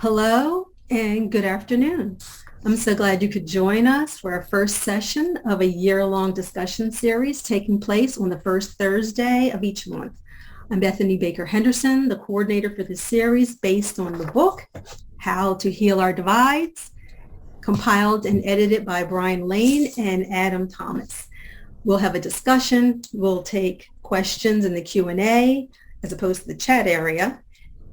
Hello and good afternoon. I'm so glad you could join us for our first session of a year-long discussion series taking place on the first Thursday of each month. I'm Bethany Baker Henderson, the coordinator for this series based on the book, How to Heal Our Divides, compiled and edited by Brian Lane and Adam Thomas. We'll have a discussion. We'll take questions in the Q&A as opposed to the chat area.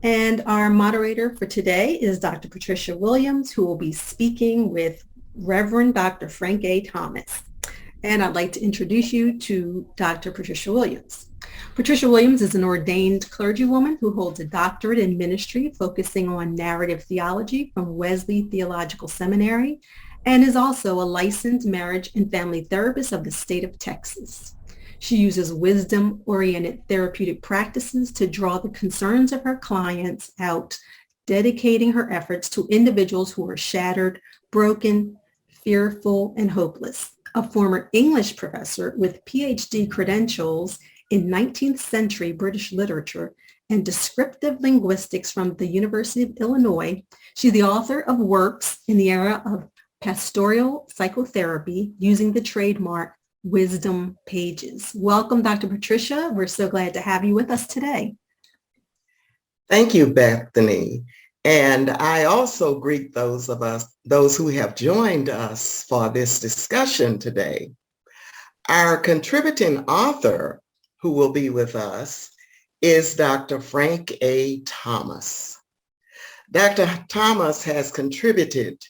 And our moderator for today is Dr. Patricia Williams, who will be speaking with Reverend Dr. Frank A. Thomas. And I'd like to introduce you to Dr. Patricia Williams. Patricia Williams is an ordained clergywoman who holds a doctorate in ministry focusing on narrative theology from Wesley Theological Seminary and is also a licensed marriage and family therapist of the state of Texas. She uses wisdom-oriented therapeutic practices to draw the concerns of her clients out, dedicating her efforts to individuals who are shattered, broken, fearful, and hopeless. A former English professor with PhD credentials in 19th century British literature and descriptive linguistics from the University of Illinois, she's the author of works in the area of pastoral psychotherapy using the trademark Wisdom Pages. Welcome, Dr. Patricia. We're so glad to have you with us today. Thank you, Bethany. And I also greet those who have joined us for this discussion today. Our contributing author who will be with us is Dr. Frank A. Thomas. Dr. Thomas has contributed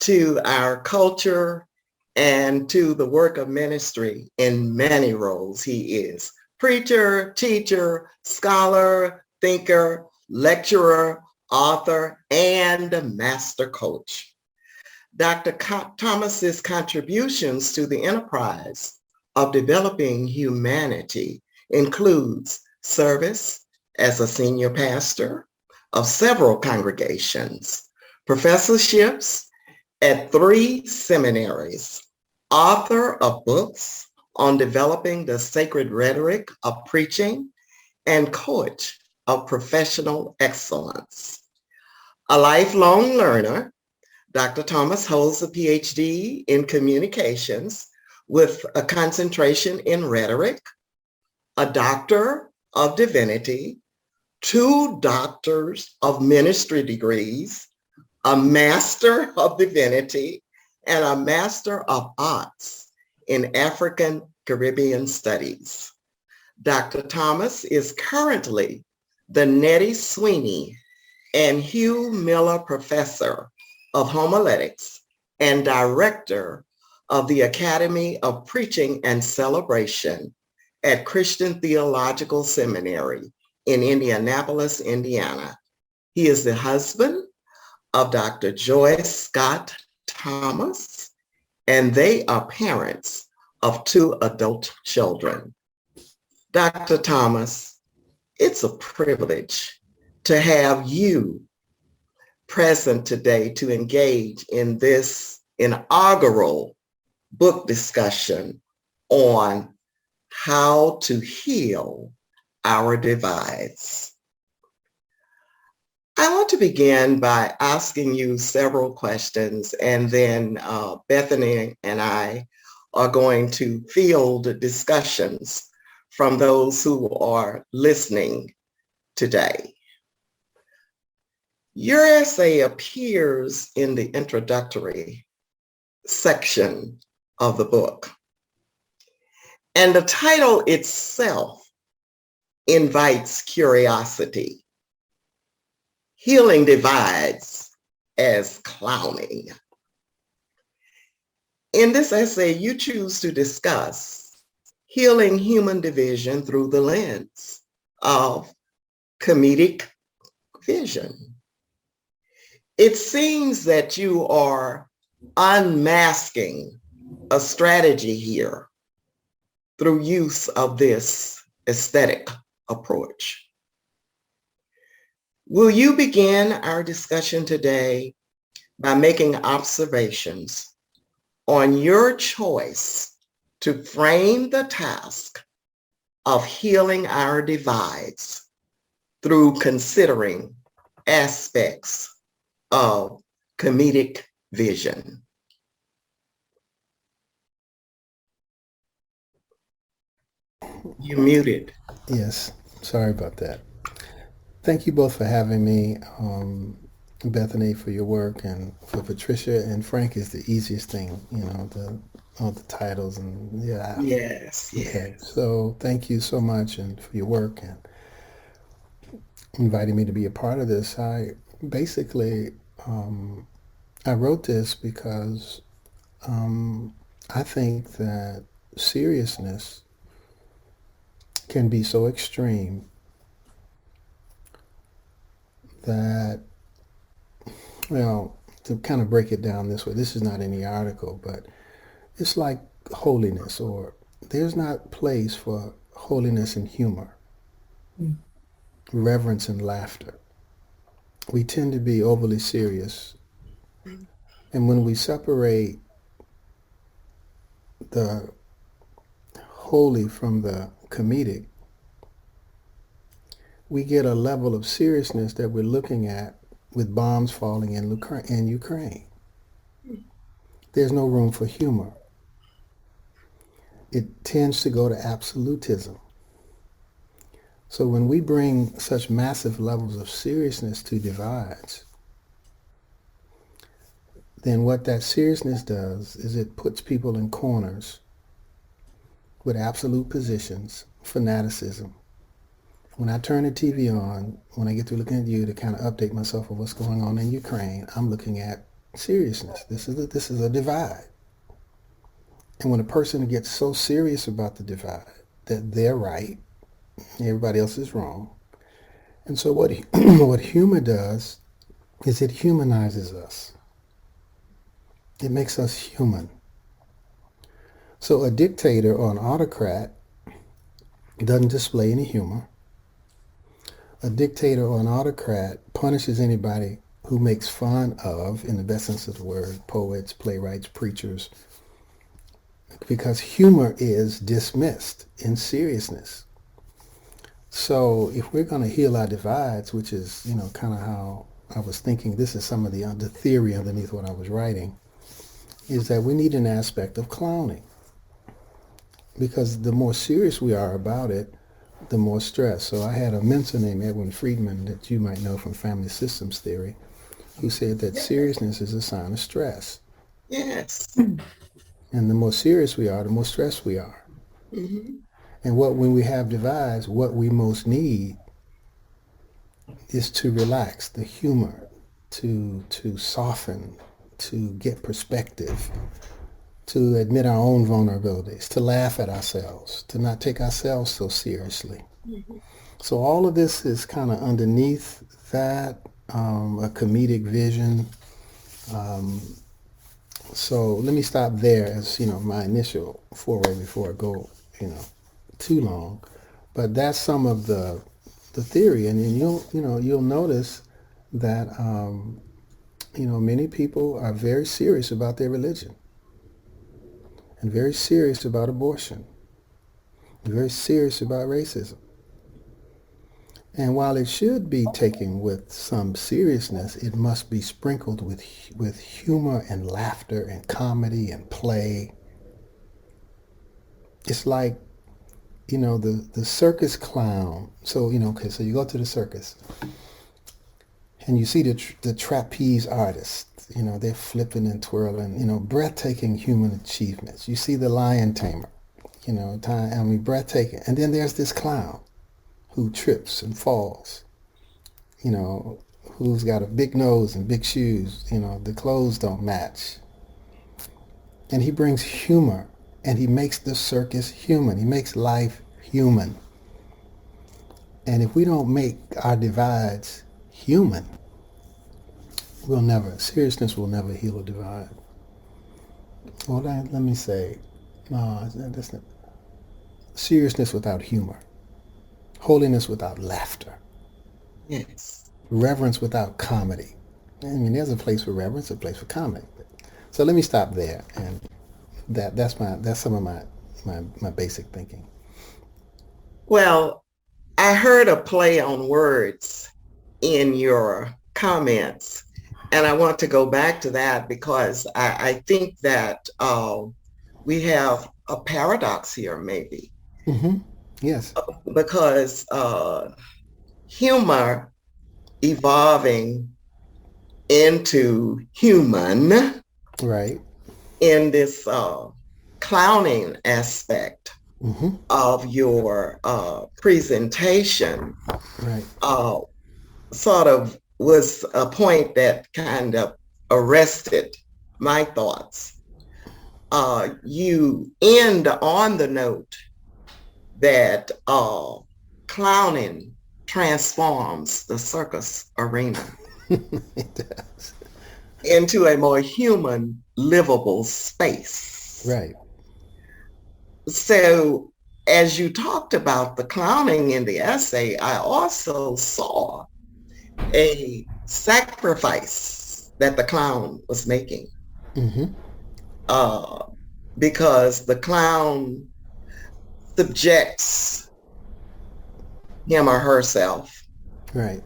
to our culture and to the work of ministry in many roles. He is preacher, teacher, scholar, thinker, lecturer, author, and master coach. Dr. Thomas's contributions to the enterprise of developing humanity includes service as a senior pastor of several congregations, professorships at 3 seminaries, author of books on developing the sacred rhetoric of preaching, and coach of professional excellence. A lifelong learner, Dr. Thomas holds a PhD in communications with a concentration in rhetoric, a Doctor of Divinity, 2 Doctors of Ministry degrees, a Master of Divinity, and a Master of Arts in African Caribbean Studies. Dr. Thomas is currently the Nettie Sweeney and Hugh Miller Professor of Homiletics and Director of the Academy of Preaching and Celebration at Christian Theological Seminary in Indianapolis, Indiana. He is the husband of Dr. Joyce Scott Thomas, and they are parents of 2 adult children. Dr. Thomas, it's a privilege to have you present today to engage in this inaugural book discussion on how to heal our divides. I want to begin by asking you several questions, and then Bethany and I are going to field discussions from those who are listening today. Your essay appears in the introductory section of the book, and the title itself invites curiosity. Healing Divides as Clowning. In this essay, you choose to discuss healing human division through the lens of comedic vision. It seems that you are unmasking a strategy here through use of this aesthetic approach. Will you begin our discussion today by making observations on your choice to frame the task of healing our divides through considering aspects of comedic vision. You muted. Yes, sorry about that. Thank you both for having me, Bethany, for your work, and for Patricia and Frank is the easiest thing, all the titles and yeah. Yes, Okay, yes. so thank you so much and for your work and inviting me to be a part of this. I basically I wrote this because I think that seriousness can be so extreme that, well, to kind of break it down this way, this is not any article, but it's like holiness, or there's not place for holiness and humor, reverence and laughter. We tend to be overly serious. And when we separate the holy from the comedic, we get a level of seriousness that we're looking at with bombs falling in Ukraine. There's no room for humor. It tends to go to absolutism. So when we bring such massive levels of seriousness to divides, then what that seriousness does is it puts people in corners with absolute positions, fanaticism. When I turn the TV on, when I get to looking at you to kind of update myself on what's going on in Ukraine, I'm looking at seriousness. This is a divide. And when a person gets so serious about the divide that they're right, everybody else is wrong. And so what what humor does is it humanizes us. It makes us human. So a dictator or an autocrat doesn't display any humor. A dictator or an autocrat punishes anybody who makes fun of, in the best sense of the word, poets, playwrights, preachers, because humor is dismissed in seriousness. So if we're going to heal our divides, which is, kind of how I was thinking, this is some of the theory underneath what I was writing, is that we need an aspect of clowning. Because the more serious we are about it, the more stress. So I had a mentor named Edwin Friedman that you might know from family systems theory, who said that seriousness is a sign of stress. Yes. And the more serious we are, the more stressed we are. Mm-hmm. And when we have divides, what we most need is to relax, the humor, to soften, to get perspective, to admit our own vulnerabilities, to laugh at ourselves, to not take ourselves so seriously. Mm-hmm. So all of this is kind of underneath that, a comedic vision. So let me stop there as, my initial foray before I go, too long. But that's some of the theory, and you'll notice that many people are very serious about their religion, and very serious about abortion, and very serious about racism. And while it should be taken with some seriousness, it must be sprinkled with humor and laughter and comedy and play. It's like, the circus clown. So, okay, so you go to the circus and you see the trapeze artists, they're flipping and twirling, breathtaking human achievements. You see the lion tamer, breathtaking. And then there's this clown who trips and falls, who's got a big nose and big shoes, the clothes don't match. And he brings humor, and he makes the circus human. He makes life human. And if we don't make our divides human, seriousness will never heal a divide. Well, let me say, that's not, seriousness without humor, holiness without laughter, Yes. reverence without comedy. I mean, there's a place for reverence, a place for comedy. So let me stop there, and that's some of my basic thinking. Well, I heard a play on words in your comments. And I want to go back to that because I think that we have a paradox here, maybe, Mm-hmm. Yes. because humor evolving into human Right. in this clowning aspect Mm-hmm. of your presentation Right. sort of was a point that kind of arrested my thoughts. You end on the note that clowning transforms the circus arena It does. into a more human, livable space. Right. So, as you talked about the clowning in the essay, I also saw a sacrifice that the clown was making Mm-hmm. uh, because the clown subjects him or herself Right.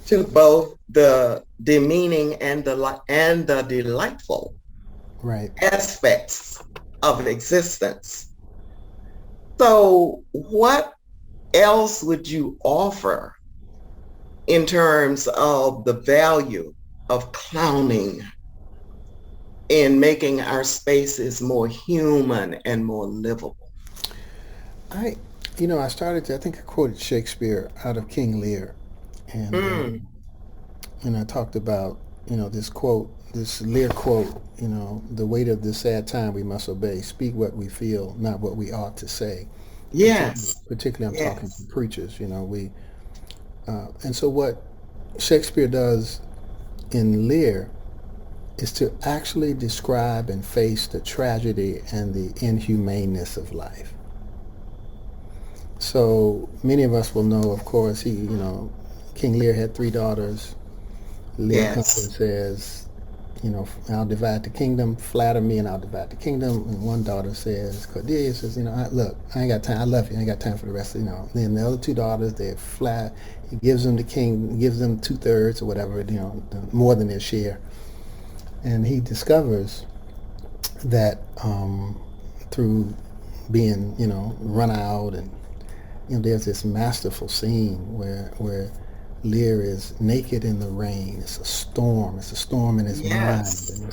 to both the demeaning and the delightful Right. aspects of existence. So, what else would you offer in terms of the value of clowning in making our spaces more human and more livable? I, I think I quoted Shakespeare out of King Lear, and Mm, I talked about, this quote, this Lear quote, the weight of this sad time we must obey, speak what we feel, not what we ought to say. yes, Particularly, I'm talking to yes, preachers. And so what Shakespeare does in Lear is to actually describe and face the tragedy and the inhumaneness of life. So many of us will know, of course, King Lear had three daughters. Lear comes and yes, says, I'll divide the kingdom, flatter me and I'll divide the kingdom. And one daughter says, Cordelia says, look, I ain't got time, I love you, I ain't got time for the rest of, Then the other two daughters, they're flat, he gives them the king, gives them 2/3 or whatever, more than their share. And he discovers that through being, run out and, there's this masterful scene where Lear is naked in the rain. It's a storm. It's a storm in his mind, yes, and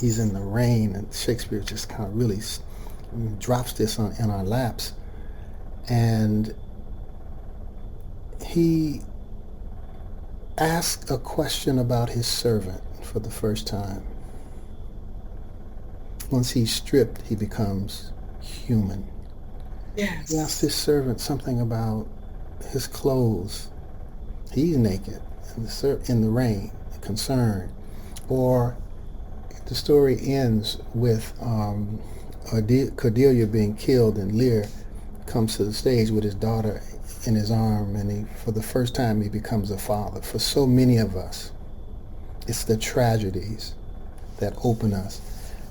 he's in yes, the rain. And Shakespeare just kind of really drops this in our laps, and he asks a question about his servant for the first time. Once he's stripped, he becomes human. He asks yes, his servant something about his clothes. He's naked in the rain, concerned. Or the story ends with Cordelia being killed, and Lear comes to the stage with his daughter in his arm, and for the first time, he becomes a father. For so many of us, it's the tragedies that open us.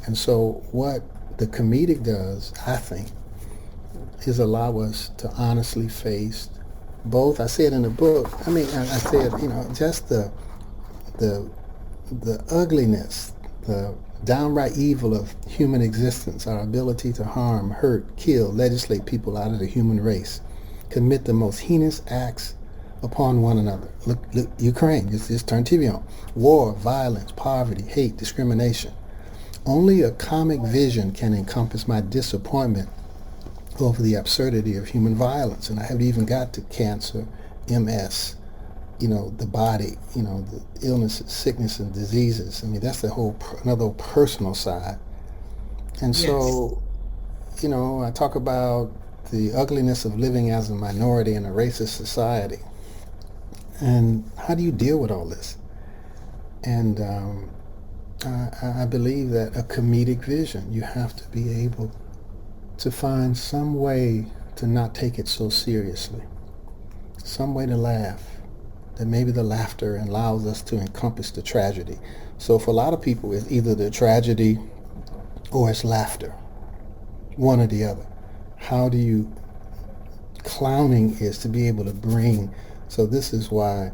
And so what the comedic does, I think, is allow us to honestly face both. I said in the book, I said, just the the ugliness, the downright evil of human existence, our ability to harm, hurt, kill, legislate people out of the human race, commit the most heinous acts upon one another. Look, Ukraine, just turn TV on. War, violence, poverty, hate, discrimination. Only a comic vision can encompass my disappointment over the absurdity of human violence. And I haven't even got to cancer, MS, the body, the illnesses, sickness, and diseases. That's the another personal side. And yes, so, I talk about the ugliness of living as a minority in a racist society. And how do you deal with all this? And I believe that a comedic vision, you have to be able to find some way to not take it so seriously, some way to laugh, that maybe the laughter allows us to encompass the tragedy. So for a lot of people, it's either the tragedy or it's laughter, one or the other. How do you, clowning is to be able to bring, so this is why,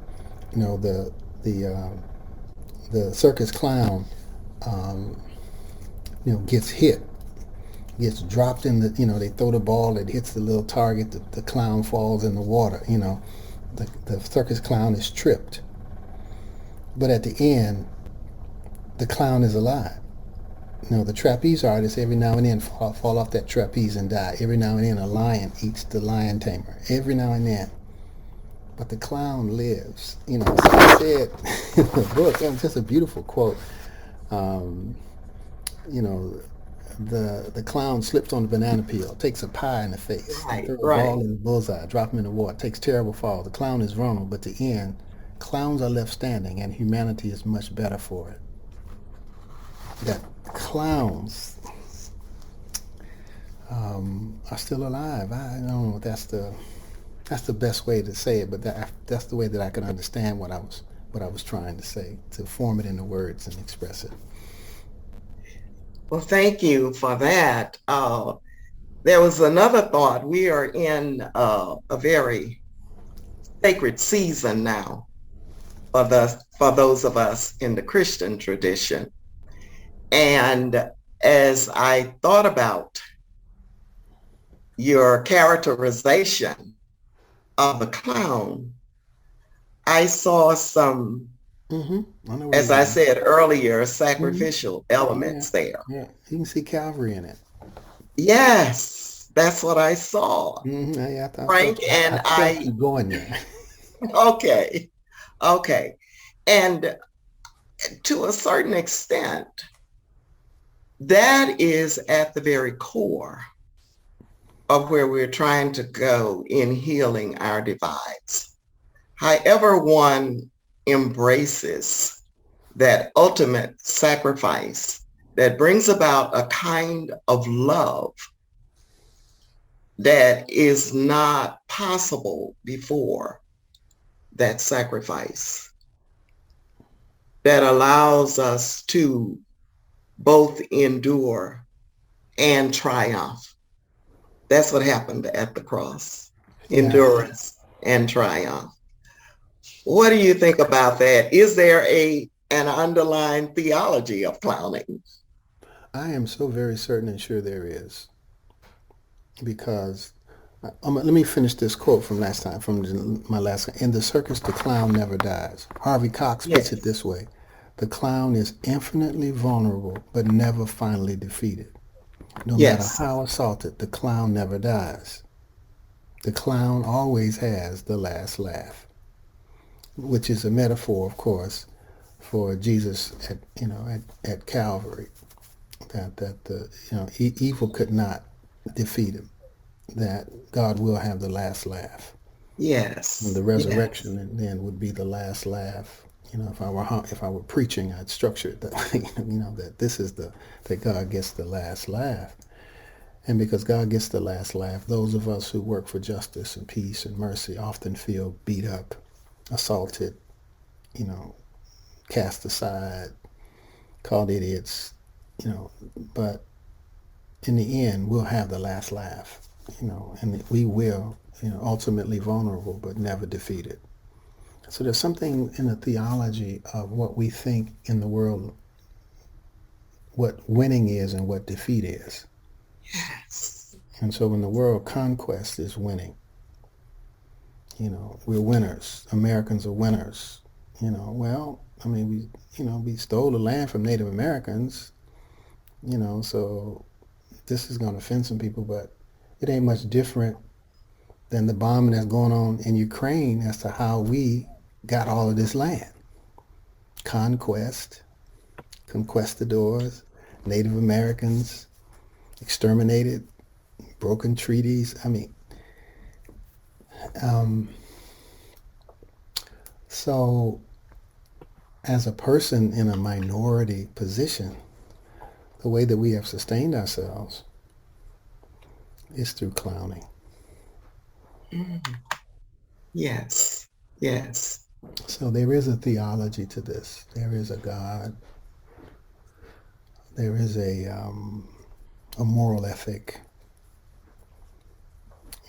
the the circus clown, gets hit, gets dropped in the, they throw the ball, it hits the little target, the clown falls in the water, the circus clown is tripped. But at the end, the clown is alive. The trapeze artists every now and then fall off that trapeze and die. Every now and then a lion eats the lion tamer. Every now and then. But the clown lives. So I said in the book, it's just a beautiful quote. The clown slips on the banana peel, takes a pie in the face, Right, throws a right. ball in the bullseye, drop him in the water, takes terrible fall. The clown is vulnerable, but at the end, clowns are left standing, and humanity is much better for it. That clowns are still alive. I don't know if that's the best way to say it, but that's the way that I can understand what I was trying to say, to form it into words and express it. Well, thank you for that. There was another thought. We are in a very sacred season now for those of us in the Christian tradition. And as I thought about your characterization of the clown, I saw some, as I said earlier, sacrificial elements there. Yeah, you can see Calvary in it. Yes, that's what I saw. Frank, and I keep going there. Okay. And to a certain extent, that is at the very core of where we're trying to go in healing our divides. However one embraces that ultimate sacrifice that brings about a kind of love that is not possible before that sacrifice, that allows us to both endure and triumph. That's what happened at the cross. Endurance and triumph. What do you think about that? Is there an underlying theology of clowning? I am so very certain and sure there is. Because, let me finish this quote from last time, my last. In the circus, the clown never dies. Harvey Cox puts it this way. The clown is infinitely vulnerable, but never finally defeated. No matter how assaulted, the clown never dies. The clown always has the last laugh, which is a metaphor, of course, for Jesus at Calvary. That evil could not defeat him. That God will have the last laugh. Yes. And the resurrection then would be the last laugh. If I were preaching, I'd structure it that that this is that God gets the last laugh. And because God gets the last laugh, those of us who work for justice and peace and mercy often feel beat up, assaulted, cast aside, called idiots, but in the end, we'll have the last laugh, and we will, ultimately vulnerable, but never defeated. So there's something in the theology of what we think in the world, what winning is and what defeat is. Yes. And so in the world, conquest is winning. We're winners. Americans are winners. We stole the land from Native Americans, so this is going to offend some people, but it ain't much different than the bombing that's going on in Ukraine as to how we got all of this land. Conquest, conquistadors, Native Americans, exterminated, broken treaties. So as a person in a minority position, the way that we have sustained ourselves is through clowning. Yes. So there is a theology to this. There is a God. There is a moral ethic.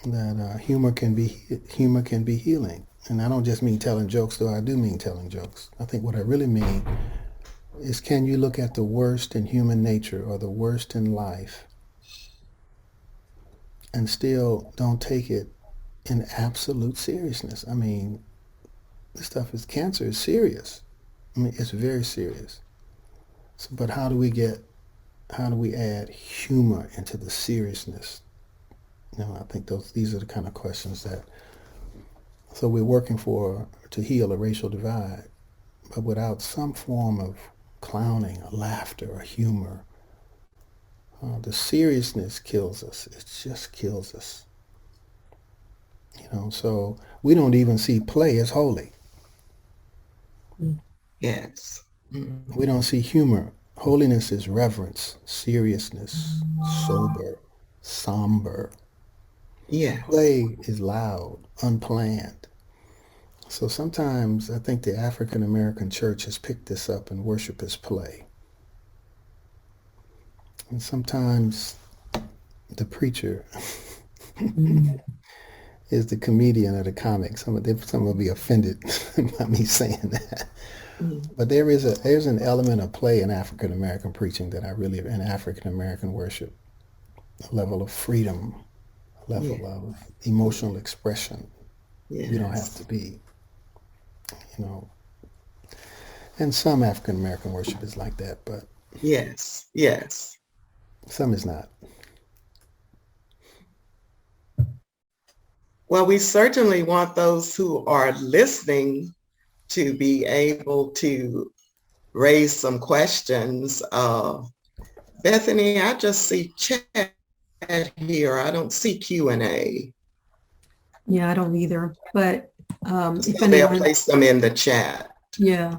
That humor can be healing. And I don't just mean telling jokes, though I do mean telling jokes. I think what I really mean, is, can you look at the worst in human nature or the worst in life and still don't take it in absolute seriousness? I mean, this stuff is, cancer is serious. I mean, it's very serious. So, but how do we add humor into the seriousness? I think these are the kind of questions that, so we're working to heal a racial divide, but without some form of clowning or laughter or humor, the seriousness kills us. It just kills us. So we don't even see play as holy. Yes. Mm. We don't see humor. Holiness is reverence, seriousness, sober, somber. Yes. Play is loud, unplanned. So sometimes I think the African American church has picked this up and worship as play. And sometimes the preacher is the comedian or the comic. Some will be offended by me saying that. But there's an element of play in African American preaching that in African American worship, a level of freedom, a level of emotional expression. Yes. You don't have to be, and some African American worship is like that, but yes, some is not. Well, we certainly want those who are listening to be able to raise some questions. Bethany, I just see chat here. I don't see Q&A. Yeah, I don't either. But if So they'll place them in the chat. Yeah.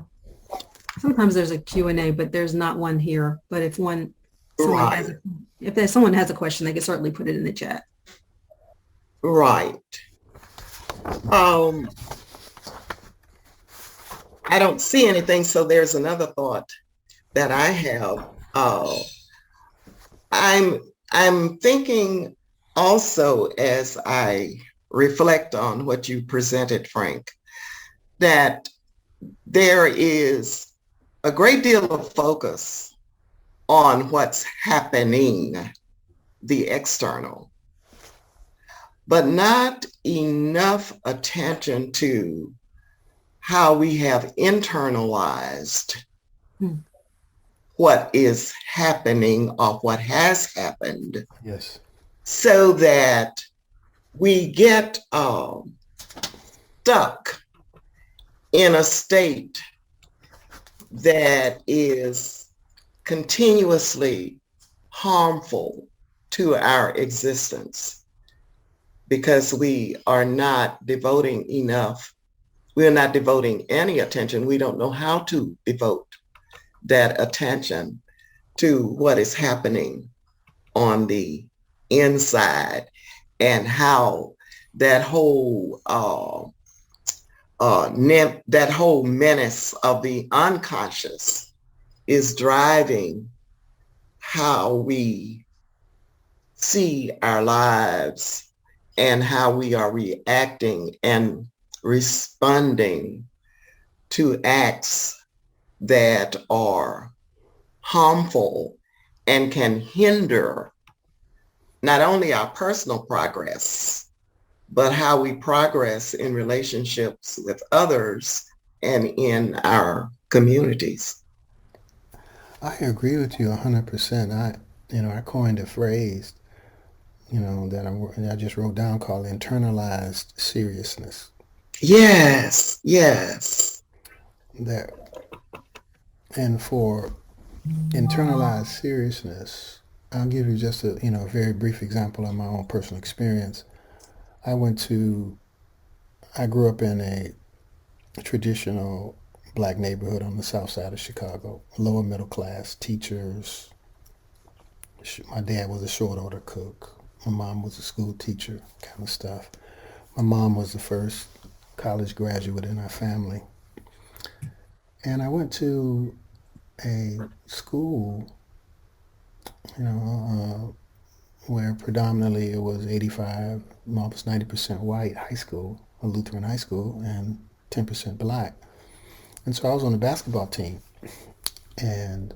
Sometimes there's a Q&A, but there's not one here. But if someone has a question, they can certainly put it in the chat. Right. I don't see anything, so there's another thought that I have. I'm thinking also, as I reflect on what you presented, Frank, that there is a great deal of focus on what's happening, the external, but not enough attention to how we have internalized what is happening or what has happened. Yes. So that we get stuck in a state that is continuously harmful to our existence because we are not devoting any attention. We don't know how to devote that attention to what is happening on the inside and how that whole menace of the unconscious is driving how we see our lives and how we are reacting and responding to acts that are harmful and can hinder not only our personal progress, but how we progress in relationships with others and in our communities. I agree with you 100%. I coined a phrase, that I just wrote down called internalized seriousness. Yes. And for internalized seriousness, I'll give you just a very brief example of my own personal experience. I grew up in a traditional black neighborhood on the south side of Chicago, lower middle class, teachers. My dad was a short order cook. My mom was a school teacher, kind of stuff. My mom was the first college graduate in our family. And I went to a school, where predominantly it was 85, almost 90% white high school, a Lutheran high school, and 10% black. And so I was on the basketball team. And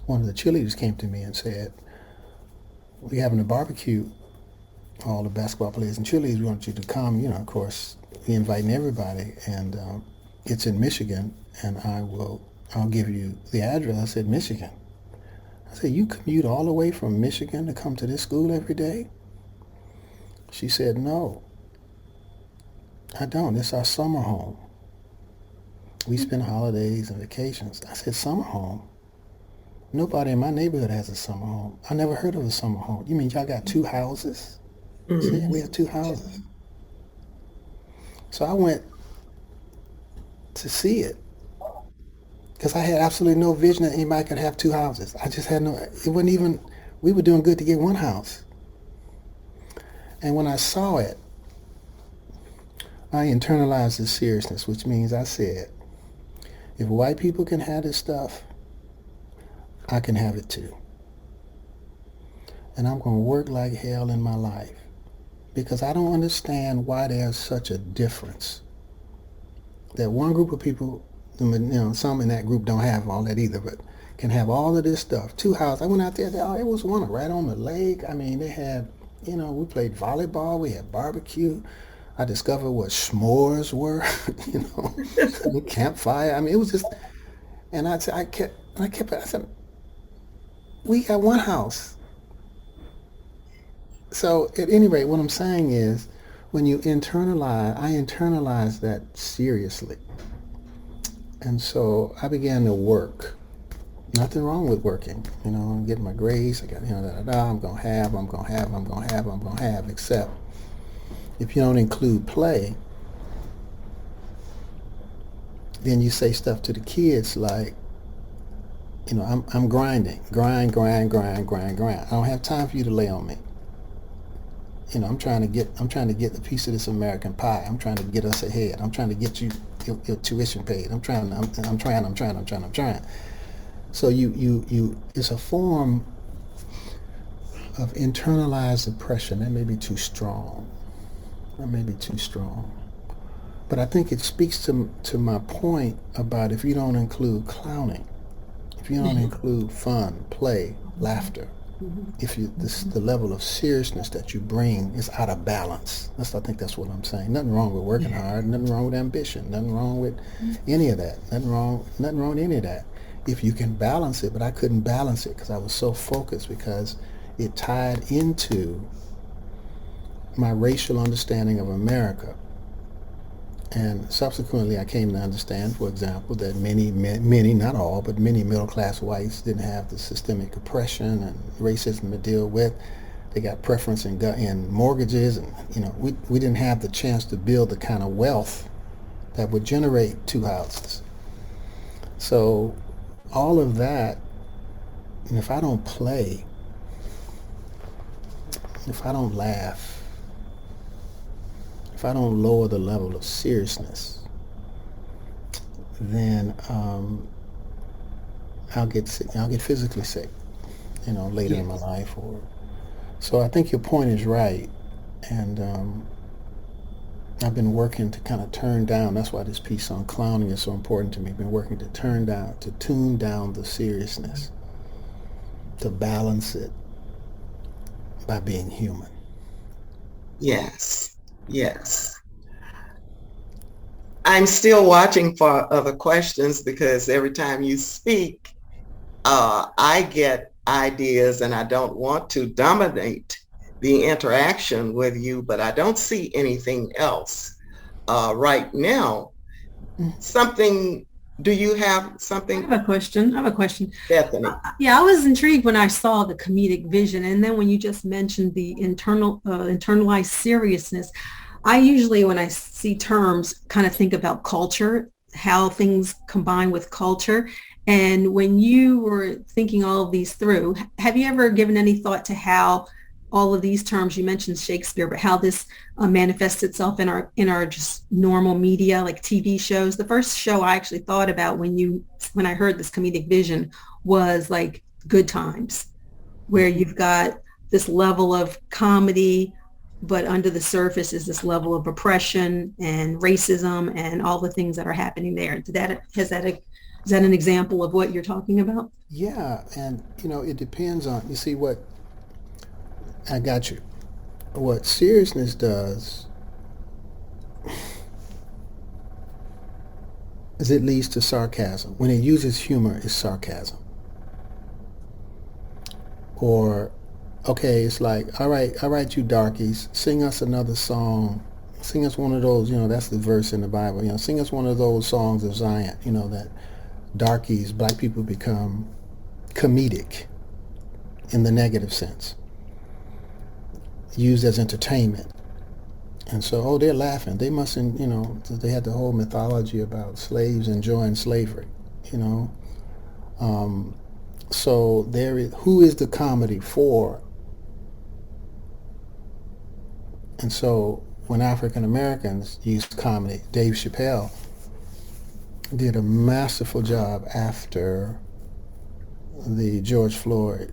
one of the cheerleaders came to me and said, "We're having a barbecue, all the basketball players and cheerleaders. We want you to come. You know, of course, we're inviting everybody, and it's in Michigan, and I'll give you the address." I said, "Michigan?" I said, "You commute all the way from Michigan to come to this school every day?" She said, "No, I don't. It's our summer home. We spend holidays and vacations." I said, "Summer home? Nobody in my neighborhood has a summer home. I never heard of a summer home. You mean y'all got two houses?" Mhm. "Yeah, we have two houses." So I went to see it because I had absolutely no vision that anybody could have two houses. I just had no, it wasn't even, we were doing good to get one house. And when I saw it, I internalized the seriousness, which means I said, if white people can have this stuff, I can have it too. And I'm going to work like hell in my life because I don't understand why there's such a difference. That one group of people, you know, some in that group don't have all that either, but can have all of this stuff. Two houses. I went out there, it was one right on the lake. I mean, they had, you know, we played volleyball, we had barbecue. I discovered what s'mores were, you know, the campfire. I mean, it was just, and I said, I said, we got one house. So at any rate, what I'm saying is, when you internalize, I internalized that seriously. And so I began to work. Nothing wrong with working. You know, I'm getting my grades. I got, you know, I'm going to have, except if you don't include play, then you say stuff to the kids like, you know, I'm grinding. Grind. I don't have time for you to lay on me. You know, I'm trying to get a piece of this American pie. I'm trying to get us ahead. I'm trying to get you your tuition paid. I'm trying. So you it's a form of internalized oppression. That may be too strong. But I think it speaks to my point about if you don't include clowning, if you don't include fun, play, laughter, if you the level of seriousness that you bring is out of balance. I think that's what I'm saying. Nothing wrong with working hard, nothing wrong with ambition, nothing wrong with any of that. Nothing wrong with any of that. If you can balance it, but I couldn't balance it because I was so focused because it tied into my racial understanding of America. And subsequently, I came to understand, for example, that many, not all, but many middle-class whites didn't have the systemic oppression and racism to deal with. They got preference in mortgages, and you know, we didn't have the chance to build the kind of wealth that would generate two houses. So all of that, and if I don't play, if I don't laugh, if I don't lower the level of seriousness, then I'll get sick. I'll get physically sick, you know, later in my life. So I think your point is right, and I've been working to kind of turn down. That's why this piece on clowning is so important to me. I've been working to tune down the seriousness, to balance it by being human. Yes. I'm still watching for other questions because every time you speak, I get ideas and I don't want to dominate the interaction with you, but I don't see anything else right now. Do you have something? I have a question. Bethany. Yeah, I was intrigued when I saw the comedic vision. And then when you just mentioned the internalized seriousness, I usually, when I see terms, kind of think about culture, how things combine with culture. And when you were thinking all of these through, have you ever given any thought to how all of these terms, you mentioned Shakespeare, but how this manifests itself in our just normal media, like TV shows? The first show I actually thought about when I heard this comedic vision was like Good Times, where you've got this level of comedy, but under the surface is this level of oppression and racism and all the things that are happening there. Has that Is that an example of what you're talking about? Yeah, and it depends on, you see, what I got you. What seriousness does is it leads to sarcasm. When it uses humor, it's sarcasm. Or, okay, it's like, all right, you darkies, sing us another song. Sing us one of those, that's the verse in the Bible, sing us one of those songs of Zion, that darkies, black people become comedic in the negative sense, used as entertainment. And so, oh, they're laughing. They mustn't, they had the whole mythology about slaves enjoying slavery, you know. So who is the comedy for? And so when African Americans used comedy, Dave Chappelle did a masterful job after the George Floyd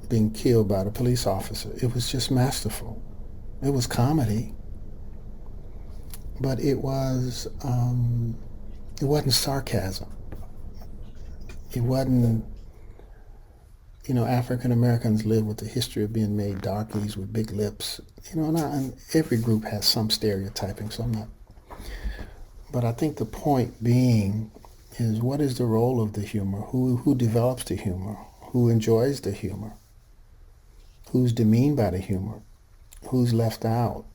being killed by the police officer. It was just masterful. It was comedy, but it wasn't sarcasm. It wasn't, African Americans live with the history of being made darkies with big lips. And every group has some stereotyping, so I'm not. But I think the point being is, what is the role of the humor? Who develops the humor? Who enjoys the humor? Who's demeaned by the humor? Who's left out?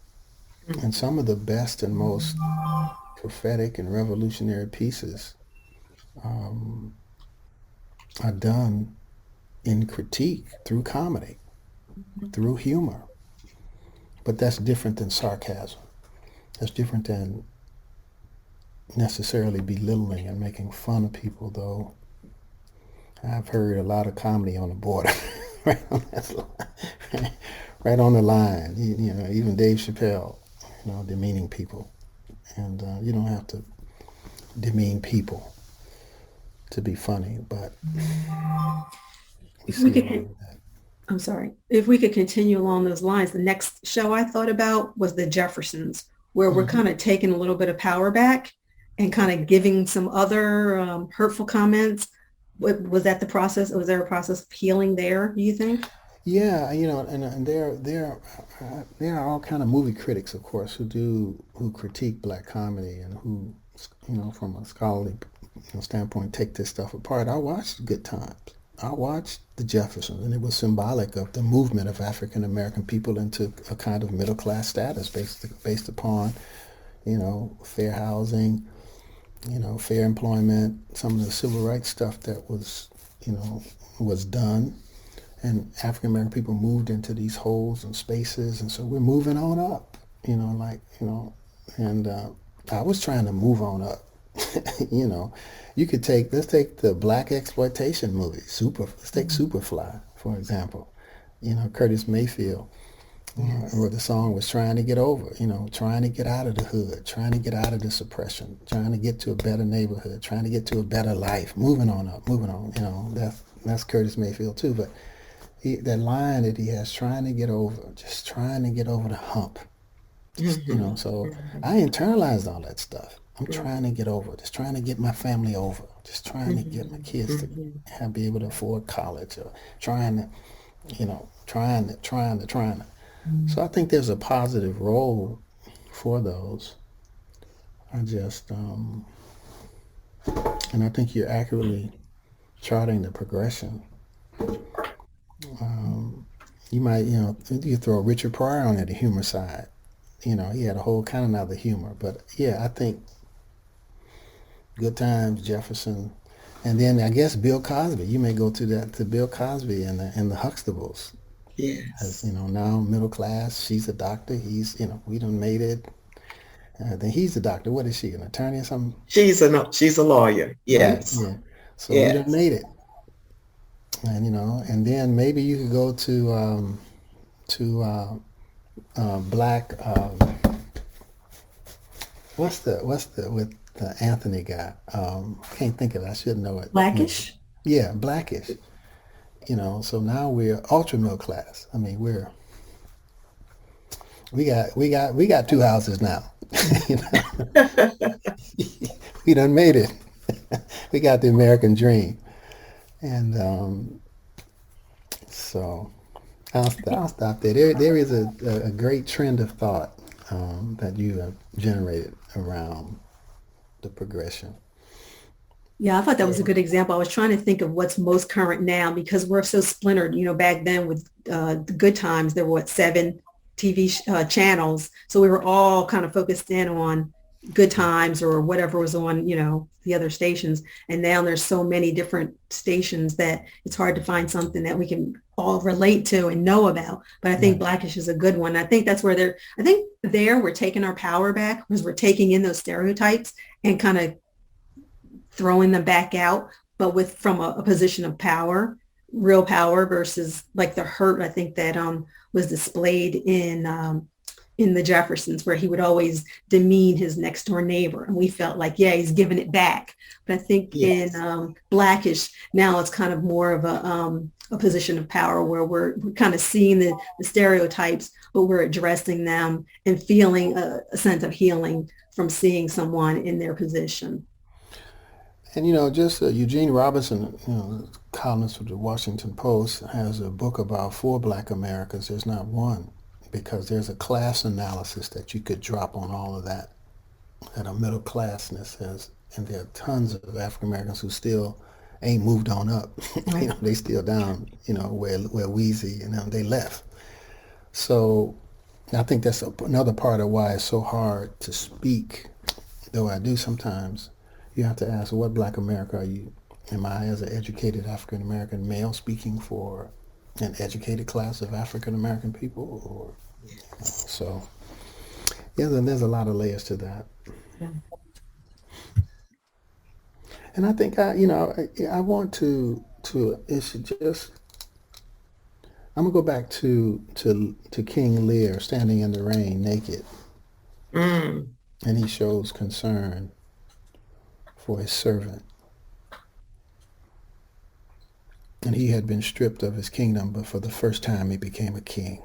And some of the best and most prophetic and revolutionary pieces are done in critique through comedy, through humor. But that's different than sarcasm. That's different than necessarily belittling and making fun of people, though I've heard a lot of comedy on the border, right on that line, right on the line. Even Dave Chappelle, demeaning people. And you don't have to demean people to be funny, but I'm sorry. If we could continue along those lines, the next show I thought about was The Jeffersons, where we're kind of taking a little bit of power back and kind of giving some other hurtful comments. Was that the process? Was there a process of healing there, do you think? Yeah, and there are all kind of movie critics, of course, who critique black comedy and who, from a scholarly standpoint, take this stuff apart. I watched Good Times. I watched The Jeffersons, and it was symbolic of the movement of African American people into a kind of middle class status based upon, fair housing, fair employment, some of the civil rights stuff that was done. And African American people moved into these holes and spaces, and so we're moving on up, and I was trying to move on up. Let's take the black exploitation movie, let's take Superfly, for example. Curtis Mayfield, where the song was trying to get over, trying to get out of the hood, trying to get out of this oppression, trying to get to a better neighborhood, trying to get to a better life, moving on up, moving on, that's Curtis Mayfield too, but that line that he has, trying to get over, just trying to get over the hump. So I internalized all that stuff. I'm trying to get over, just trying to get my family over, just trying to get my kids to be able to afford college, or trying to. So I think there's a positive role for those. I just, and I think you're accurately charting the progression. You might, you throw Richard Pryor on at the humor side. He had a whole kind of another humor. But yeah, I think Good Times, Jefferson, and then I guess Bill Cosby. You may go to Bill Cosby and the Huxtables. Yes. As, now middle class. She's a doctor. He's, we done made it. Then he's a doctor. What is she, an attorney or something? She's a lawyer. Yes. Right? Yeah. So we done made it. And and then maybe you could go to black. What's the with the Anthony guy? Can't think of it. I should know it. Blackish. Yeah, Blackish. So now we're ultra middle class. I mean, we got two houses now. We done made it. We got the American dream. And so I'll stop there. There is a great trend of thought that you have generated around the progression. Yeah, I thought that was a good example. I was trying to think of what's most current now because we're so splintered. Back then with the good times, there were seven TV channels. So we were all kind of focused in on good times or whatever was on, the other stations. And now there's so many different stations that it's hard to find something that we can all relate to and know about. But I think Blackish is a good one. I think that's where we're taking our power back because we're taking in those stereotypes and kind of throwing them back out, but from a position of power, real power versus like the hurt. I think that was displayed in the Jeffersons, where he would always demean his next door neighbor, and we felt like, yeah, he's giving it back. But I think in Blackish now it's kind of more of a position of power where we're kind of seeing the stereotypes, but we're addressing them and feeling a sense of healing from seeing someone in their position. And just Eugene Robinson, columnist for the Washington Post, has a book about four Black Americas. There's not one, because there's a class analysis that you could drop on all of that a middle classness has, and there are tons of African Americans who still ain't moved on up. They still down, where Weezy, they left. So I think that's another part of why it's so hard to speak, though I do sometimes. You have to ask, what Black America are you? Am I, as an educated African American male, speaking for an educated class of African American people? Or so, yeah, then there's a lot of layers to that. Yeah. And I think I want to it's just I'm gonna go back to King Lear standing in the rain naked, Mm. and he shows concern for his servant. And he had been stripped of his kingdom, but for the first time he became a king.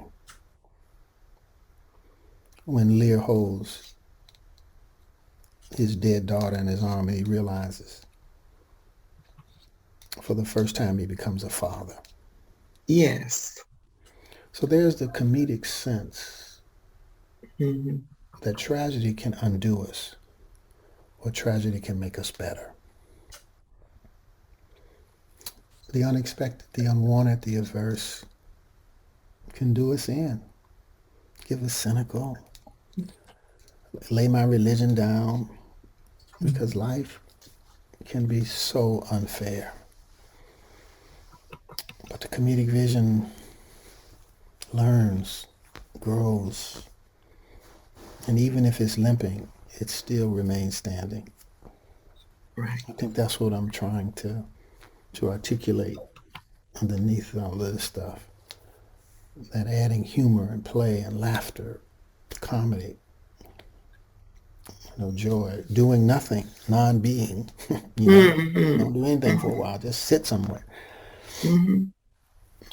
When Lear holds his dead daughter in his arm, and he realizes for the first time he becomes a father. Yes. So there's the comedic sense Mm-hmm. that tragedy can undo us, or tragedy can make us better. The unexpected, the unwanted, the adverse can do us in, give us cynical, lay my religion down, because life can be so unfair. But the comedic vision learns, grows, and even if it's limping, it still remains standing. Right. I think that's what I'm trying to articulate underneath all of this stuff. That adding humor and play and laughter, comedy, joy, doing nothing, non-being, Mm-hmm. don't do anything for a while, just sit somewhere. Mm-hmm.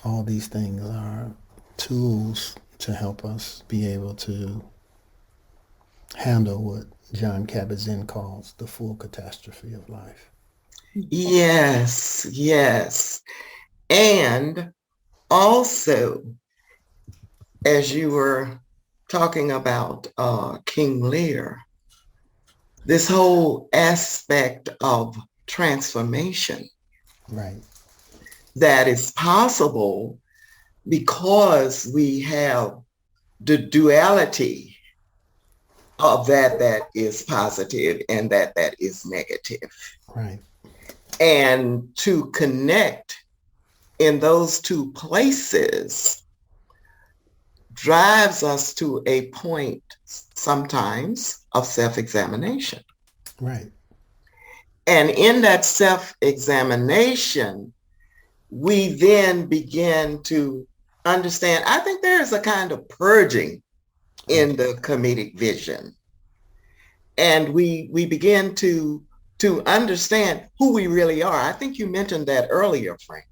All these things are tools to help us be able to handle what John Kabat-Zinn calls the full catastrophe of life. Yes, yes. And also, as you were talking about King Lear, this whole aspect of transformation Right. that is possible because we have the duality of that is positive and that is negative. Right. And to connect in those two places drives us to a point sometimes of self-examination. Right. And in that self-examination, we then begin to understand, I think there is a kind of purging in the comedic vision. And we begin to understand who we really are. I think you mentioned that earlier, Frank.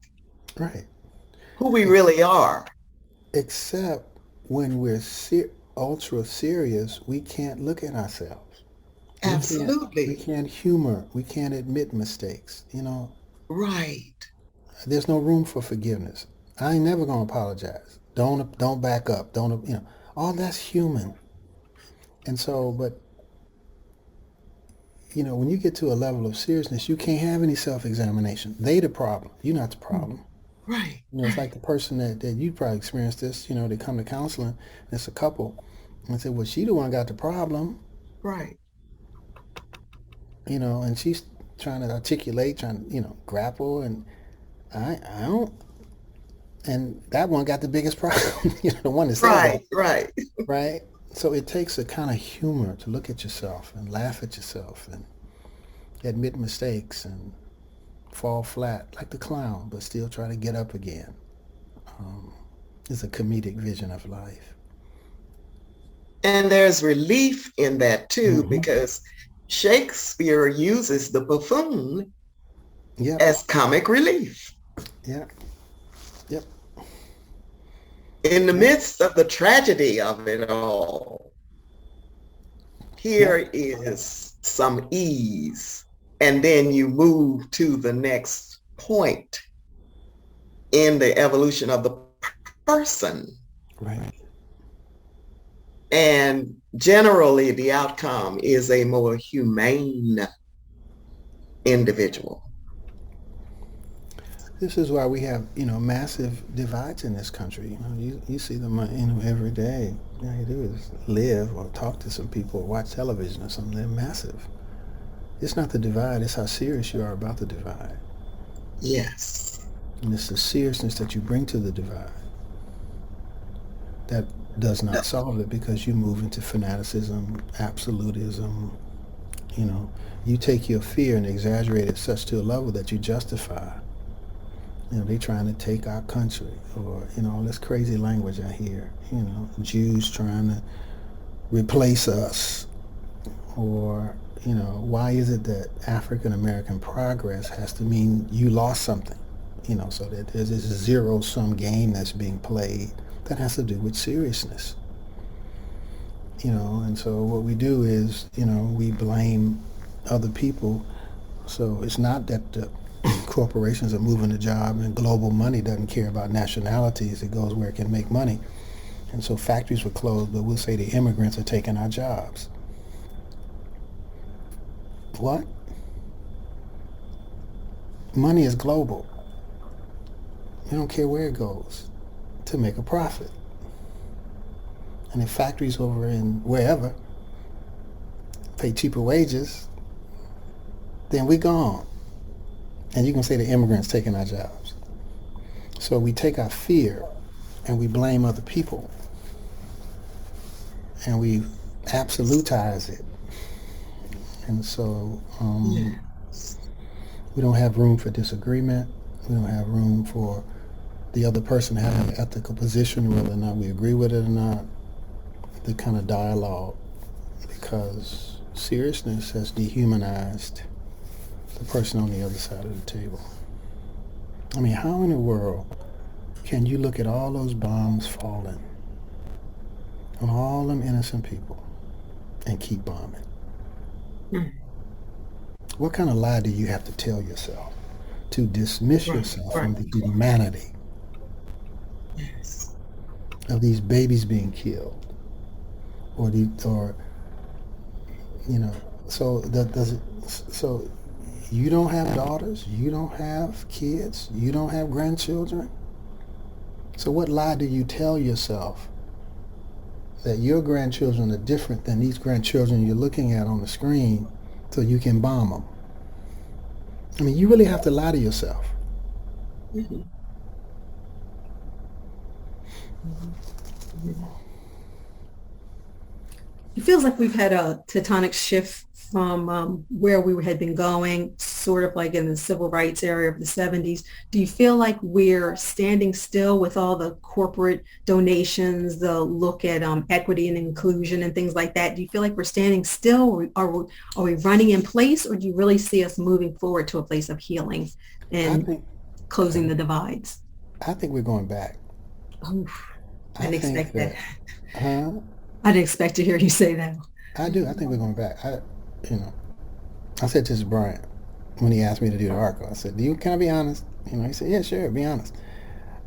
Right. Who we really are. Except when we're ultra serious, we can't look at ourselves. We Absolutely. can't humor. We can't admit mistakes. You know, Right. there's no room for forgiveness. I ain't never gonna apologize. Don't back up. Don't you know? All that's human. And so, but you know, when you get to a level of seriousness, you can't have any self-examination. They the problem. You're not the problem. Right. You know, it's like the person that you probably experienced this. You know, they come to counseling. And it's a couple, and they say, "Well, she the one got the problem." Right. You know, and she's trying to articulate, trying to grapple, and I don't. And that one got the biggest problem. You know, the one that said that, Right. Right. right? So it takes a kind of humor to look at yourself and laugh at yourself and admit mistakes and fall flat like the clown, but still try to get up again. Um, it's a comedic vision of life. And there's relief in that too, Mm-hmm. because Shakespeare uses the buffoon Yep. as comic relief. Yep. Yep. In the Yep. midst of the tragedy of it all, Yep. here is some ease. And then you move to the next point in the evolution of the person. Right. And generally, the outcome is a more humane individual. This is why we have, massive divides in this country. You see them, every day. All you do is live or talk to some people or watch television or something. They're massive. It's not the divide, it's how serious you are about the divide. Yes. And it's the seriousness that you bring to the divide that does not solve it, because you move into fanaticism, absolutism. You take your fear and exaggerate it such to a level that you justify. They trying to take our country, or, all this crazy language I hear, Jews trying to replace us, or, why is it that African American progress has to mean you lost something? So that there's this zero-sum game that's being played that has to do with seriousness. And so what we do is, we blame other people. So it's not that the corporations are moving the job, and global money doesn't care about nationalities. It goes where it can make money. And so factories were closed, but we'll say the immigrants are taking our jobs. What? Money is global. You don't care where it goes to make a profit. And if factories over in wherever pay cheaper wages, then we gone. And you can say the immigrants taking our jobs. So we take our fear and we blame other people. And we absolutize it. And so we don't have room for disagreement. We don't have room for the other person having an ethical position, whether or not we agree with it or not, the kind of dialogue, because seriousness has dehumanized the person on the other side of the table. I mean, how in the world can you look at all those bombs falling on all them innocent people and keep bombing? What kind of lie do you have to tell yourself to dismiss yourself from the humanity of these babies being killed? So you don't have daughters, you don't have kids, you don't have grandchildren. So what lie do you tell yourself that your grandchildren are different than these grandchildren you're looking at on the screen so you can bomb them? I mean, you really have to lie to yourself. Mm-hmm. It feels like we've had a tectonic shift from where we had been going, sort of like in the civil rights area of the 70s. Do you feel like we're standing still with all the corporate donations, the look at equity and inclusion and things like that? Do you feel like we're standing still? Or are we running in place, or do you really see us moving forward to a place of healing and closing the divides? I think we're going back. Oof, I didn't expect that. Huh? I didn't expect to hear you say that. I do. I think we're going back. you know, I said to Bryant when he asked me to do the article, I said, can I be honest? He said, yeah, sure, be honest.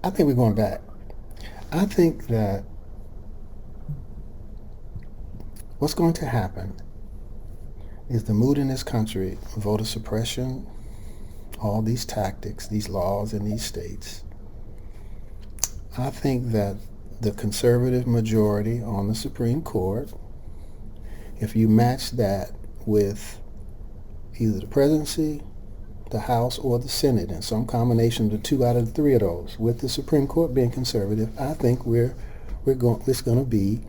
I think we're going back. I think that what's going to happen is the mood in this country, voter suppression, all these tactics, these laws in these states. I think that the conservative majority on the Supreme Court, if you match that with either the presidency, the House, or the Senate, and some combination of the 2 out of the 3 of those, with the Supreme Court being conservative, I think it's going to be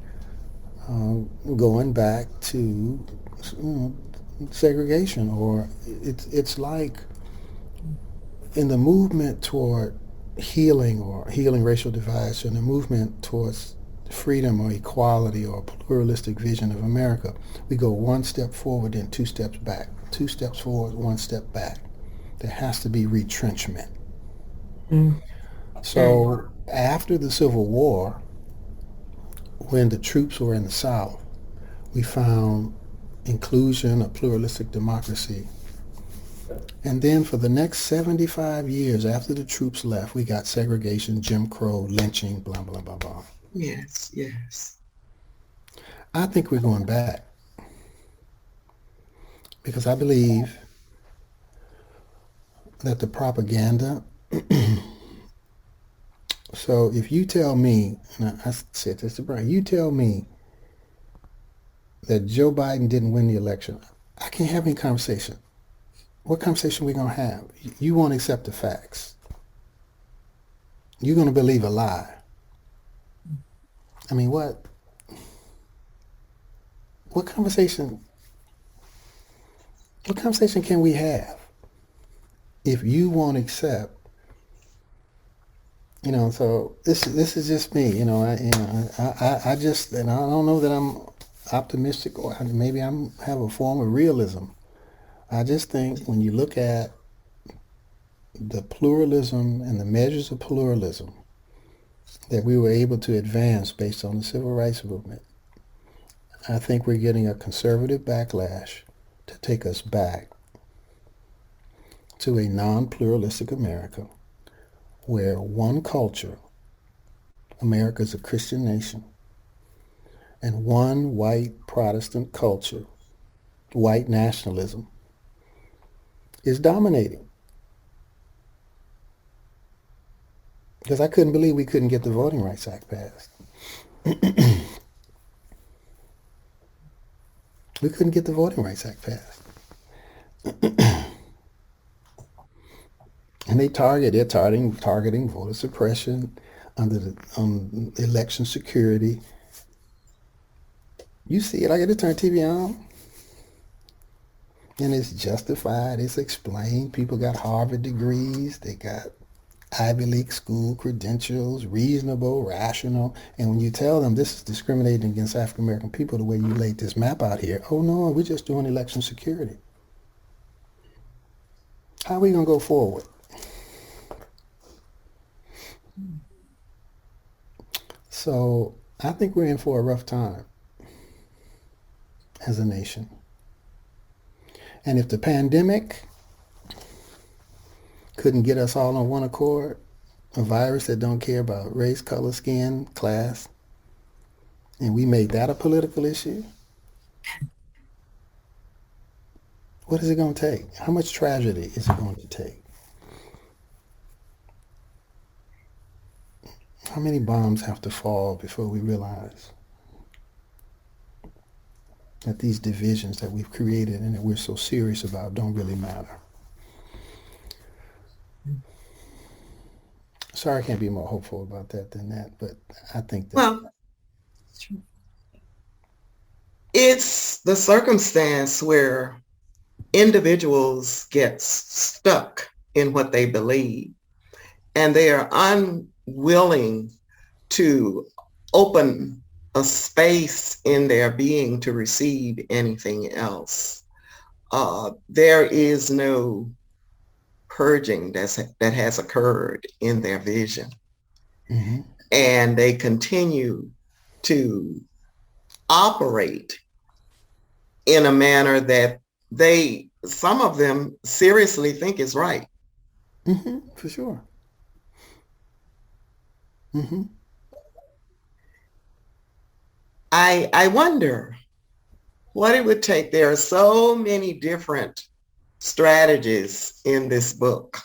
going back to segregation, or it's like in the movement toward healing or healing racial divides, and the movement towards freedom or equality or pluralistic vision of America, we go 1 step forward and 2 steps back, 2 steps forward, 1 step back. There has to be retrenchment. So after the Civil War, when the troops were in the South, we found inclusion, a pluralistic democracy. And then for the next 75 years after the troops left, we got segregation, Jim Crow, lynching, blah, blah, blah, blah. Yes, yes. I think we're going back because I believe that the propaganda, so if you tell me, and I said this to Brian, you tell me that Joe Biden didn't win the election, I can't have any conversation. What conversation are we going to have? You won't accept the facts. You're going to believe a lie. I mean, what conversation can we have if you won't accept, so this is just me, I just, and I don't know that I'm optimistic, or maybe have a form of realism. I just think when you look at the pluralism and the measures of pluralism that we were able to advance based on the civil rights movement, I think we're getting a conservative backlash to take us back to a non-pluralistic America where one culture, America is a Christian nation, and one white Protestant culture, white nationalism, is dominating. Because I couldn't believe we couldn't get the Voting Rights Act passed. We couldn't get the Voting Rights Act passed. And they're targeting voter suppression under the election security. You see it, I get to turn TV on. And it's justified, it's explained. People got Harvard degrees, they got Ivy League school credentials, reasonable, rational. And when you tell them this is discriminating against African American people the way you laid this map out here, oh no, we're just doing election security. How are we going to go forward? So I think we're in for a rough time as a nation. And if the pandemic couldn't get us all on one accord, a virus that don't care about race, color, skin, class, and we made that a political issue, what is it going to take? How much tragedy is it going to take? How many bombs have to fall before we realize that these divisions that we've created and that we're so serious about don't really matter? Sorry, I can't be more hopeful about that than that, but I think that... Well, it's the circumstance where individuals get stuck in what they believe, and they are unwilling to open a space in their being to receive anything else. There is no purging that has occurred in their vision. Mm-hmm. And they continue to operate in a manner that some of them seriously think is right. For sure. Mm-hmm. I wonder what it would take. There are so many different strategies in this book.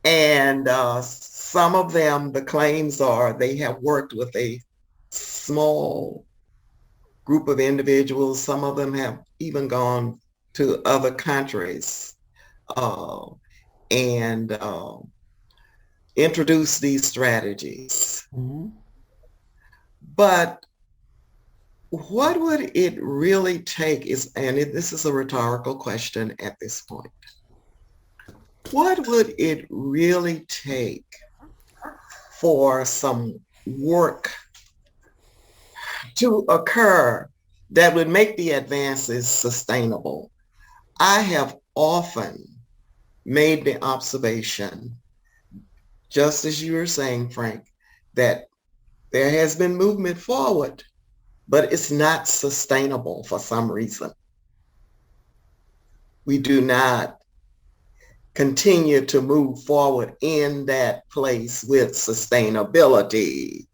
And some of them, the claims are they have worked with a small group of individuals. Some of them have even gone to other countries and introduced these strategies. Mm-hmm. But what would it really take this is a rhetorical question at this point. What would it really take for some work to occur that would make the advances sustainable? I have often made the observation, just as you were saying, Frank, that there has been movement forward, but it's not sustainable for some reason. We do not continue to move forward in that place with sustainability.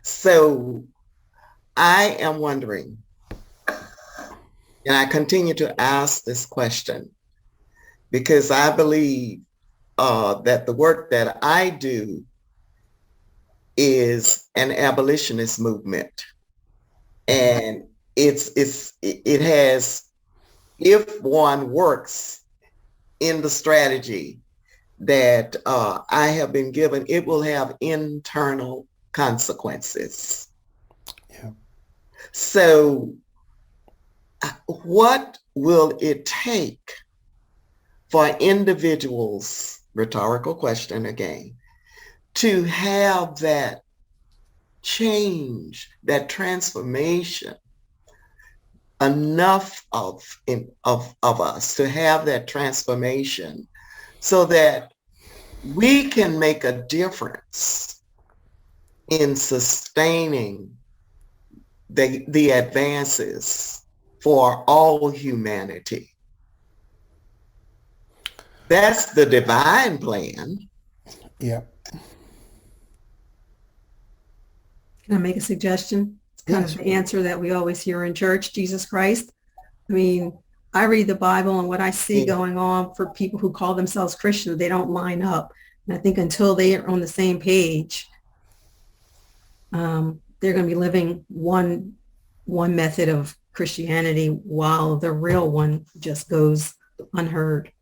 So I am wondering, and I continue to ask this question because I believe that the work that I do is an abolitionist movement. And it has, if one works in the strategy that I have been given, it will have internal consequences. Yeah. So what will it take for individuals, rhetorical question again, to have that change, that transformation, enough of us to have that transformation so that we can make a difference in sustaining the advances for all humanity? That's the divine plan. Yeah. Can I make a suggestion? It's kind of the answer that we always hear in church, Jesus Christ. I mean, I read the Bible and what I see going on for people who call themselves Christians, they don't line up. And I think until they are on the same page, they're going to be living one method of Christianity while the real one just goes unheard.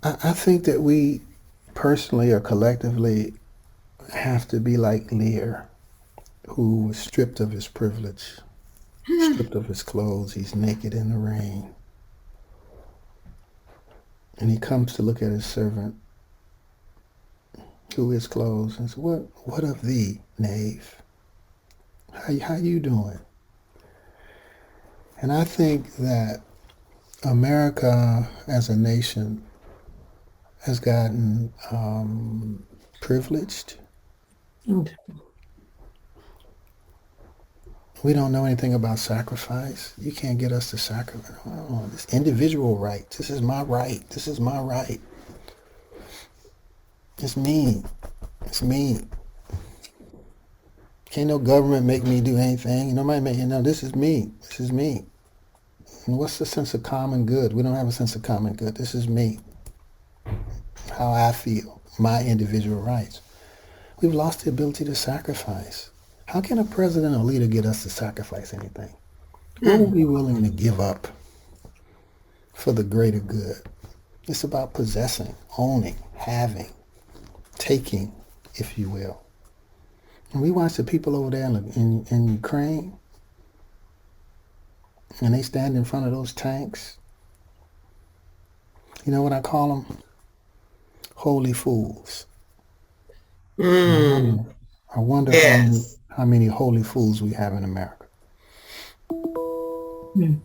I think that we personally or collectively have to be like Lear, who was stripped of his privilege, stripped of his clothes. He's naked in the rain. And he comes to look at his servant who is clothed and says, what of thee, knave? How you doing? And I think that America as a nation has gotten privileged. We don't know anything about sacrifice. You can't get us to sacrifice. Oh, this individual right. This is my right. This is my right. It's me. It's me. Can't no government make me do anything. Nobody make it. No, this is me. This is me. And what's the sense of common good? We don't have a sense of common good. This is me. How I feel. My individual rights. We've lost the ability to sacrifice. How can a president or leader get us to sacrifice anything? What are we willing to give up for the greater good? It's about possessing, owning, having, taking, if you will. And we watch the people over there in Ukraine, and they stand in front of those tanks. You know what I call them? Holy fools. I wonder Yes. how many holy fools we have in America. Well,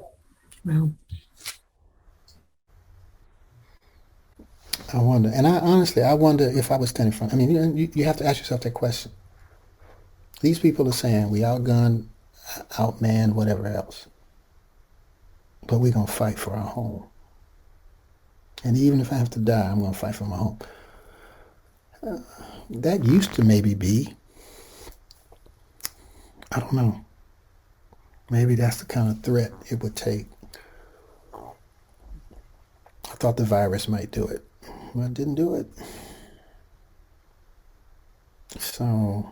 I wonder. And I wonder if I was standing in front. I mean, you have to ask yourself that question. These people are saying we outgunned outman whatever else. But we're going to fight for our home. And even if I have to die, I'm going to fight for my home. That used to maybe be, I don't know, maybe that's the kind of threat it would take. I thought the virus might do it, but it didn't do it. So,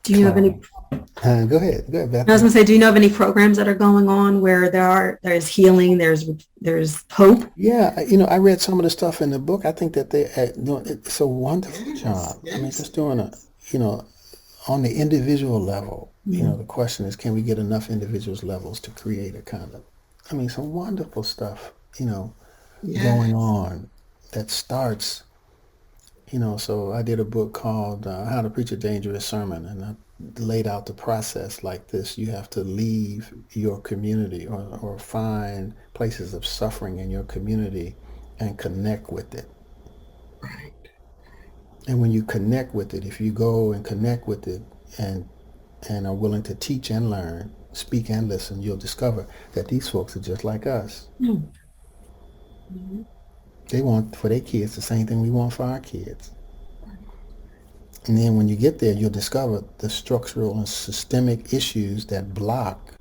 Do you have any? go ahead, Beth. I was going to say, do you know of any programs that are going on where there's healing, there's hope? Yeah, I read some of the stuff in the book. I think that they it's a wonderful job. I mean, just doing on the individual level. The question is, can we get enough individuals levels to create a kind of, some wonderful stuff, going on that starts, so I did a book called How to Preach a Dangerous Sermon, and I laid out the process like this. You have to leave your community or find places of suffering in your community and connect with it. Right. And when you connect with it, if you go and connect with it and are willing to teach and learn, speak and listen, you'll discover that these folks are just like us. Mm-hmm. They want for their kids the same thing we want for our kids. And then when you get there, you'll discover the structural and systemic issues that block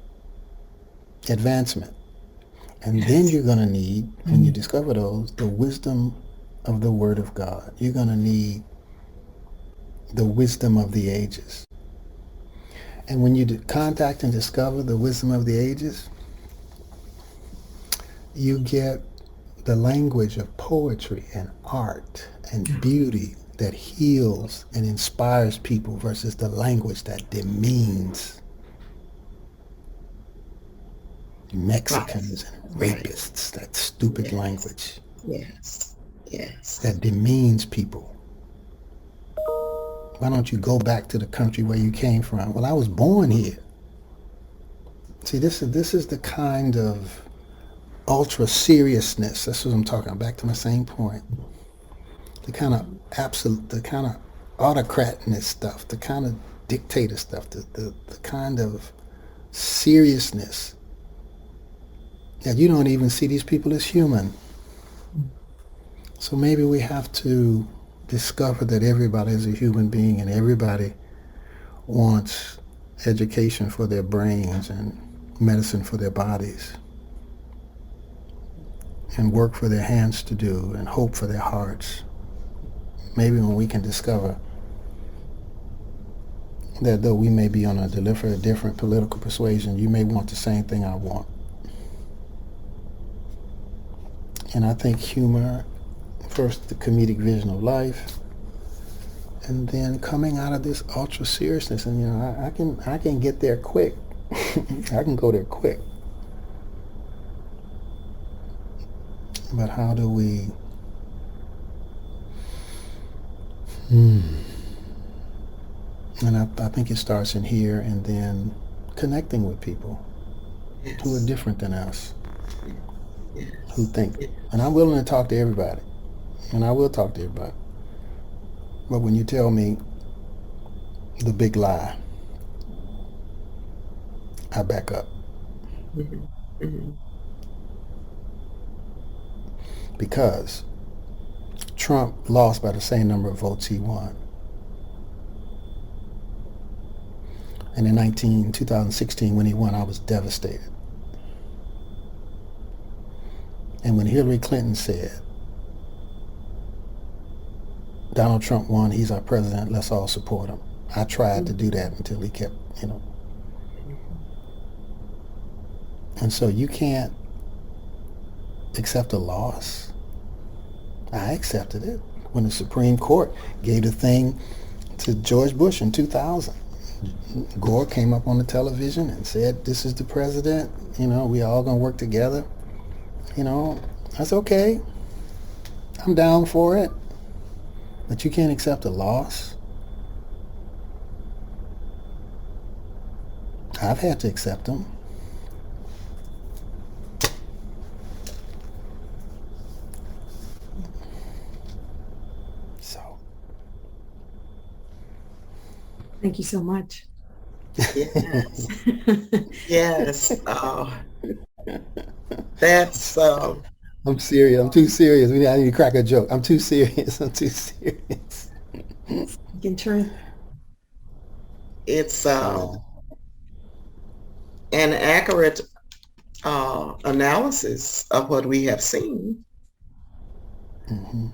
advancement. And then you're going to need, when you discover those, the wisdom of the Word of God. You're going to need the wisdom of the ages. And when you contact and discover the wisdom of the ages, you get the language of poetry and art and beauty that heals and inspires people versus the language that demeans Mexicans and rapists, that stupid language. Yes. That demeans people. Why don't you go back to the country where you came from? Well, I was born here. See, this is the kind of ultra seriousness. That's what I'm talking about. Back to my same point. The kind of absolute, the kind of autocratness stuff, the kind of dictator stuff, the kind of seriousness that you don't even see these people as human. So maybe we have to discover that everybody is a human being and everybody wants education for their brains and medicine for their bodies and work for their hands to do and hope for their hearts. Maybe when we can discover that though we may be on a different political persuasion, you may want the same thing I want. And I think humor, first the comedic vision of life, and then coming out of this ultra seriousness. And I can get there quick. I can go there quick. But how do we and I think it starts in here and then connecting with people who are different than us, who think. And I'm willing to talk to everybody. And I will talk to everybody. But when you tell me the big lie, I back up. Because Trump lost by the same number of votes he won. And in 2016, when he won, I was devastated. And when Hillary Clinton said, Donald Trump won, he's our president, let's all support him, I tried to do that until he kept, And so you can't accept a loss. I accepted it when the Supreme Court gave the thing to George Bush in 2000. Gore came up on the television and said, this is the president, we all gonna work together. That's okay. I'm down for it. But you can't accept a loss. I've had to accept them. Thank you so much. Yes. Yes. That's I'm serious. I'm too serious. I need to crack a joke. I'm too serious. I'm too serious. You can turn. it's Yeah. an accurate analysis of what we have seen. Hmm.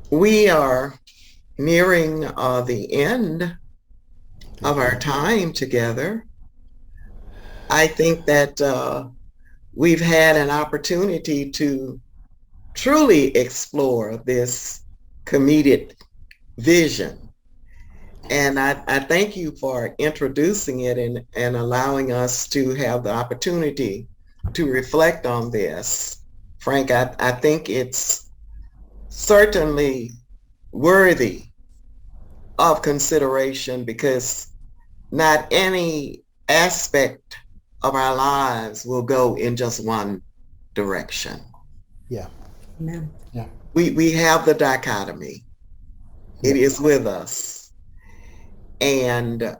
We are nearing the end of our Definitely. time together. I think that we've had an opportunity to truly explore this comedic vision. And I thank you for introducing it and allowing us to have the opportunity to reflect on this. Frank, I think it's certainly worthy of consideration because not any aspect of our lives will go in just one direction. Yeah. Amen. Yeah. We have the dichotomy. It Yep. is with us. And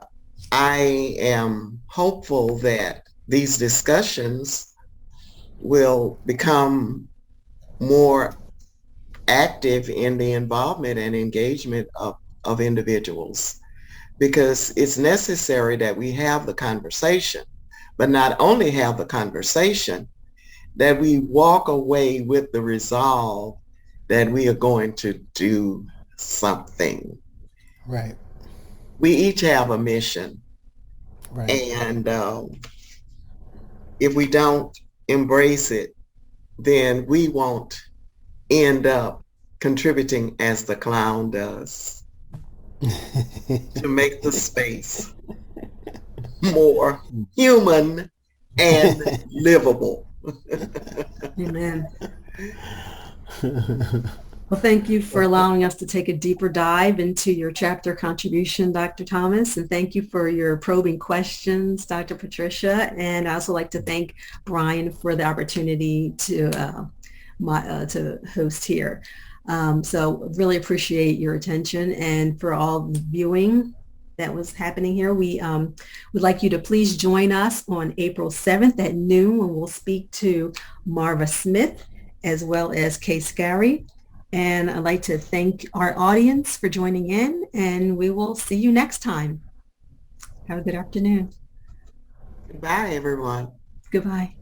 I am hopeful that these discussions will become more active in the involvement and engagement of individuals because it's necessary that we have the conversation, but not only have the conversation, that we walk away with the resolve that we are going to do something. Right. We each have a mission, Right. and if we don't embrace it, then we won't end up contributing as the clown does to make the space more human and livable. Amen. Well, thank you for allowing us to take a deeper dive into your chapter contribution, Dr. Thomas, and thank you for your probing questions, Dr. Patricia. And I also like to thank Brian for the opportunity to host here. So really appreciate your attention, and for all the viewing that was happening here, we would like you to please join us on April 7th at noon when we'll speak to Marva Smith as well as Kay Scary. And I'd like to thank our audience for joining in, and we will see you next time. Have a good afternoon. Bye, everyone. Goodbye.